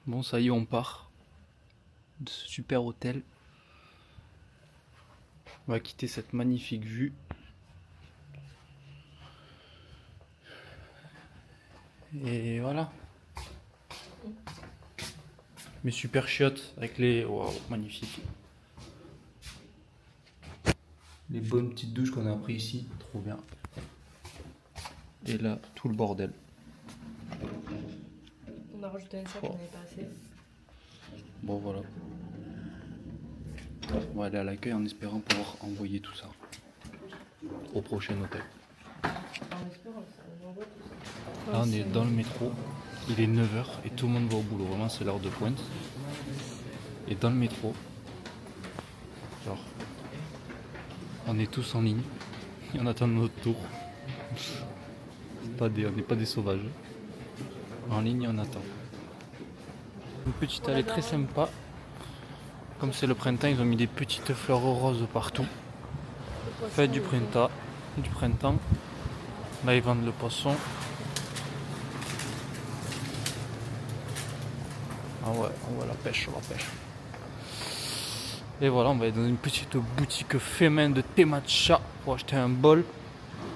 Bon, ça y est, on part de ce super hôtel. On va quitter cette magnifique vue. Et voilà. Mais super chiottes avec les... Waouh, magnifique. Les bonnes petites douches qu'on a pris ici, trop bien. Et là, tout le bordel. On a rajouté un sac, on n'avait pas assez. Bon, voilà. On va aller à l'accueil en espérant pouvoir envoyer tout ça au prochain hôtel. En espérant, ça nous envoie tout ça. Là, on est dans le métro. Il est 9h et tout le monde va au boulot. Vraiment, c'est l'heure de pointe. Et dans le métro, genre, on est tous en ligne. Et on attend notre tour. On n'est pas des sauvages. En ligne, on attend. Une petite allée très sympa. Comme c'est le printemps, ils ont mis des petites fleurs roses partout. Fête du printemps. Là, ils vendent le poisson. Ah ouais, on voit la pêche. Et voilà, on va aller dans une petite boutique fait main de thé matcha pour acheter un bol.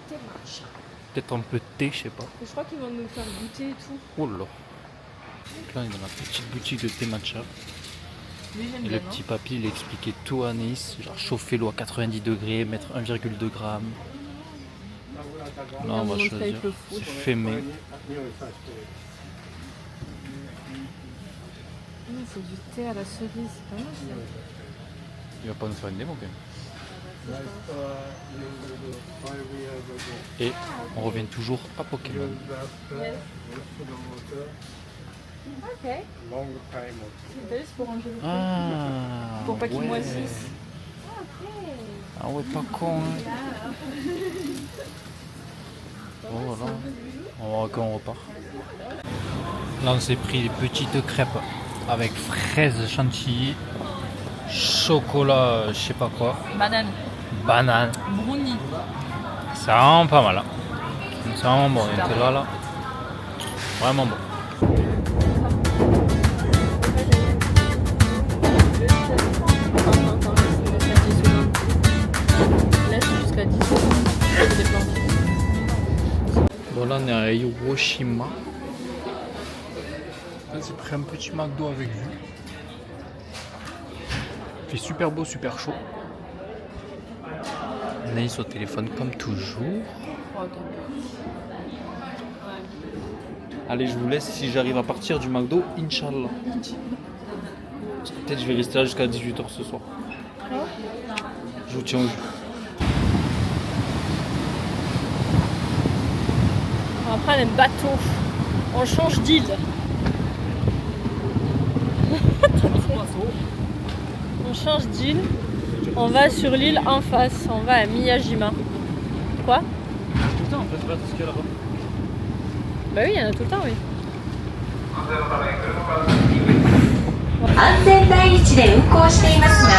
Thé matcha. Peut-être un peu de thé, je sais pas. Je crois qu'ils vont nous faire goûter et tout. Oh là. Donc là, on est dans la petite boutique de thé matcha. Lui, j'aime Et bien, le petit papy, il a expliqué tout à Anaïs. Genre chauffer l'eau à 90 degrés, mettre 1,2 g. Là, on va choisir. C'est fait main. Il faut du thé à la cerise, c'est pas mal ça. Il va pas nous faire une démo quand même. Et on revient toujours à Pokémon. Yes. Ok. C'est juste pour ranger le thé. Ah, Pour pas qu'il ouais. moississe. Ah ouais, pas con. Hein. Bon, voilà. On va voir quand on repart. Là, on s'est pris des petites crêpes avec fraises chantilly, chocolat, je sais pas quoi. Banane. Brownie. C'est vraiment pas mal. Hein. C'est vraiment bon. Et là. Vraiment bon. Bon, là on est à Hiroshima. Là j'ai pris un petit McDo avec vue. Il fait super beau, super chaud. Anaïs au téléphone comme toujours. Allez, je vous laisse. Si j'arrive à partir du McDo, Inch'Allah. Peut-être je vais rester là jusqu'à 18h ce soir. Je vous tiens au jus. On va prendre un bateau. On change d'île. On change d'île. On va sur l'île en face. On va à Miyajima. Quoi? Il y en a tout le temps en fait, tout ce qu'il y a là-bas. Bah oui, il y en a tout le temps, oui. 安全第一で運行していますが、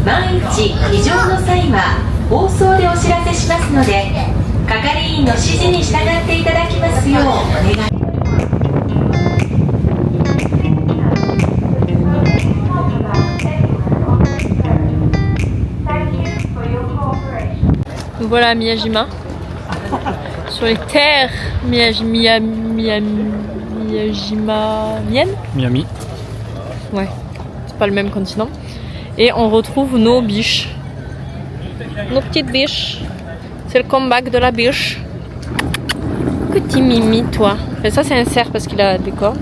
万一異常の際は放送でお知らせしますので、係員の指示に従っていただきますようお願い。Nous voilà à Miyajima. Sur les terres Miyajima miennes. Miami. Ouais, c'est pas le même continent. Et on retrouve nos biches. Nos petites biches. C'est le comeback de la biche. Petit Mimi, toi. Enfin, ça, c'est un cerf parce qu'il a des cornes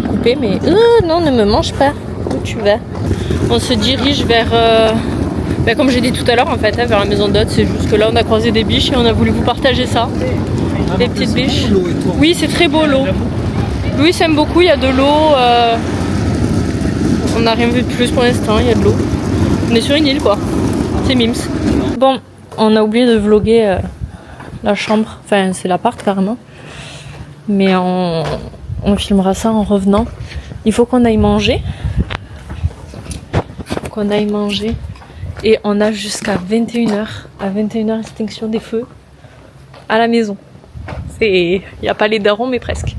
coupées, mais non, ne me mange pas. Où tu vas? On se dirige vers, comme j'ai dit tout à l'heure, en fait, vers la maison d'hôte. C'est juste que là, on a croisé des biches et on a voulu vous partager ça. Des petites biches. Oui, c'est très beau l'eau. Louis aime beaucoup, il y a de l'eau. On n'a rien vu de plus pour l'instant, il y a de l'eau. On est sur une île quoi. C'est Mims. Bon, on a oublié de vlogger la chambre. Enfin, c'est l'appart carrément. Mais on filmera ça en revenant. Il faut qu'on aille manger. Et on a jusqu'à 21h. À 21h, extinction des feux à la maison. Il n'y a pas les darons, mais presque.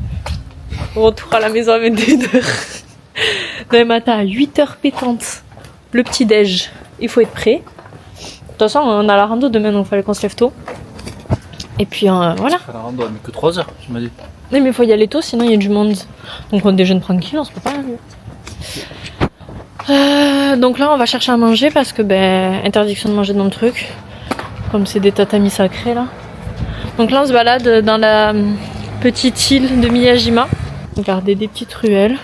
Retour à la maison à 21h. Demain matin à 8h pétante. Le petit déj. Il faut être prêt. De toute façon, on a la rando demain, donc il fallait qu'on se lève tôt. Et puis voilà. La rando, elle met que 3 heures, tu m'as dit. Non, mais il faut y aller tôt, sinon il y a du monde. Donc on déjeune tranquille, on se peut pas. Donc là, on va chercher à manger parce que, interdiction de manger dans le truc. Comme c'est des tatamis sacrés là. Donc là, on se balade dans la petite île de Miyajima. Regardez des petites ruelles.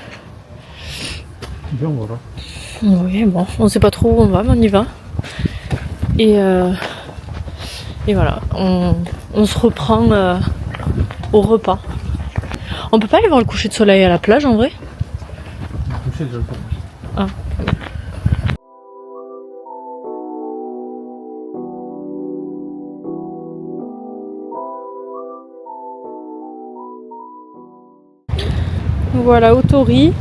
Bien, voilà. Oui, bon, on sait pas trop où on va, mais on y va. Et voilà, on se reprend au repas. On peut pas aller voir le coucher de soleil à la plage en vrai? Le coucher, déjà le temps. Ah. Voilà, Otori.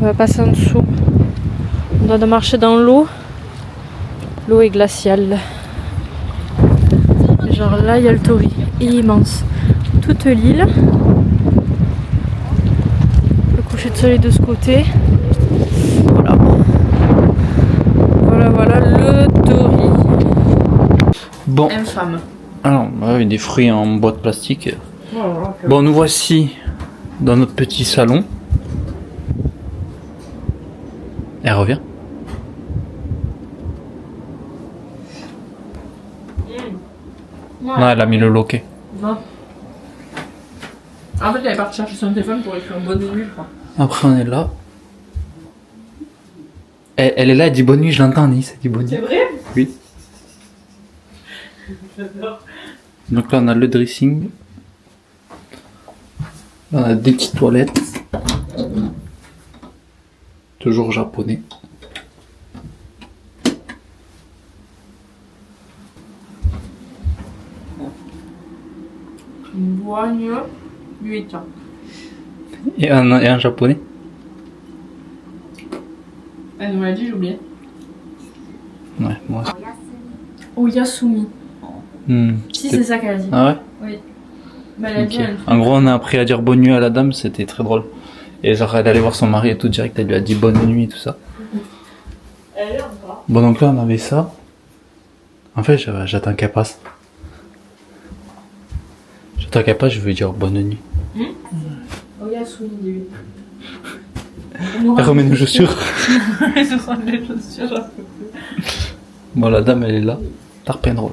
On va passer en dessous. On doit marcher dans l'eau. L'eau est glaciale. Genre là, il y a le Tori. Immense. Toute l'île. Le coucher de soleil de ce côté. Voilà. Voilà le Tori. Bon. Infâme. Alors, avec des fruits en boîte plastique. Bon, nous voici dans notre petit salon. Elle revient. Non, elle a mis le loquet. Non. En fait, elle est partie chercher son téléphone pour écrire bonne nuit, je crois. Après, on est là. Elle est là, elle dit bonne nuit, je l'entends, Nice. Elle dit bonne nuit. C'est vrai? Oui. J'adore. Donc là, on a le dressing. Là, on a des petites toilettes. Toujours japonais. Boigne 8 ans. Et un japonais. Elle nous l'a dit, j'ai oublié. Ouais, moi aussi. Oyasumi. Si, c'est ça qu'elle a dit. Ah ouais? Oui. Mais elle a dit Ok. un truc. En gros, on a appris à dire bonne nuit à la dame, c'était très drôle. Et genre, elle allait voir son mari et tout direct, elle lui a dit bonne nuit et tout ça. Elle est encore. Bon, donc là, on avait ça. En fait, j'attends qu'elle passe. J'attends qu'elle passe, je veux dire bonne nuit. Oyasumi, oui. Elle remet nos chaussures. Ce sont les chaussures. Bon, la dame, elle est là. Tarpenroll.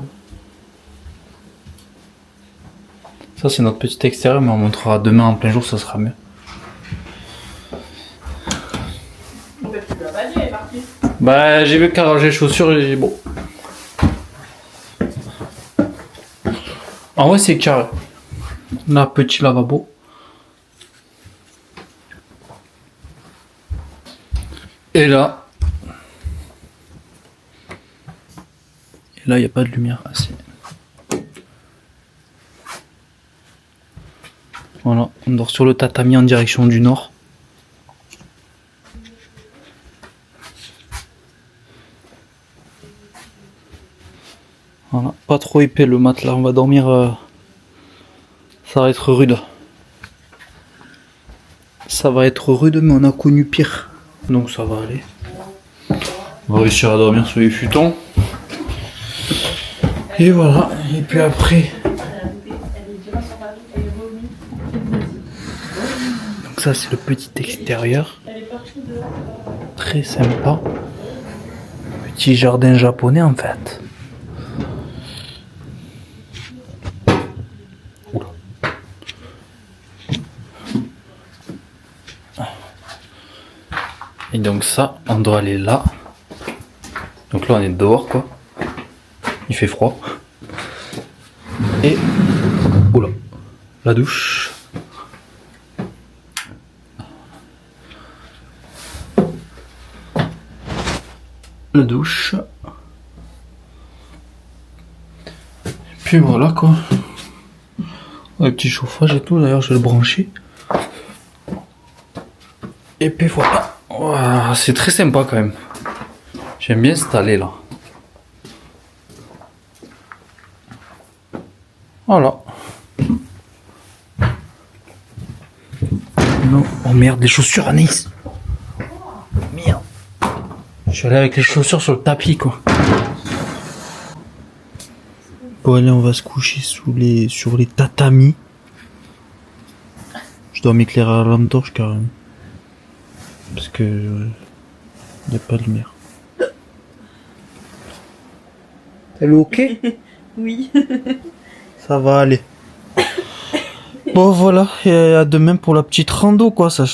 Ça, c'est notre petit extérieur, mais on montrera demain en plein jour, ça sera mieux. En fait, tu l'as pas dit, elle est partie. Bah, j'ai vu qu'elle rangeait les chaussures et bon. En vrai, c'est carré. Là, petit lavabo. Et là. Et là, il n'y a pas de lumière assez. Voilà, on dort sur le tatami en direction du nord. Voilà, pas trop épais le matelas, on va dormir. Ça va être rude. Ça va être rude, mais on a connu pire. Donc ça va aller. On va réussir à dormir sur les futons. Et voilà, et puis après. Donc ça c'est le petit extérieur. Très sympa. Petit jardin japonais en fait. Oula. Et donc ça, on doit aller là. Donc là on est dehors quoi. Il fait froid. Et oula, la douche. La douche. Puis voilà quoi. Un petit chauffage et tout, d'ailleurs je vais le brancher. Et puis voilà. Ouah, c'est très sympa quand même. J'aime bien installer là. Voilà. Non. Oh merde, les chaussures Anaïs. Merde. Je suis allé avec les chaussures sur le tapis quoi. Bon allez, on va se coucher sur les tatamis. Je dois m'éclairer à la lampe torche carrément. Parce que y a pas de lumière. Elle est ok? Oui. Ça va aller. Bon voilà, et à demain pour la petite rando quoi, ça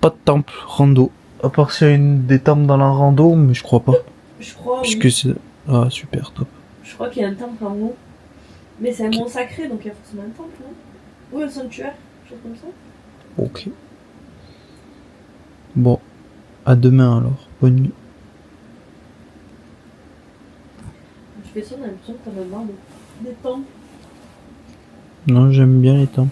pas de temple, rando. À part s'il y a des temples dans la rando, mais je crois pas. Je crois. Puisque c'est... Ah super, top. Je crois qu'il y a un temple en haut. Mais c'est un mont sacré, donc il y a forcément un temple, non? Ou un sanctuaire, quelque chose comme ça. Ok. Bon, à demain alors, bonne nuit. Je fais ça, on a l'impression que t'en as marre des temples. Non, j'aime bien les temples.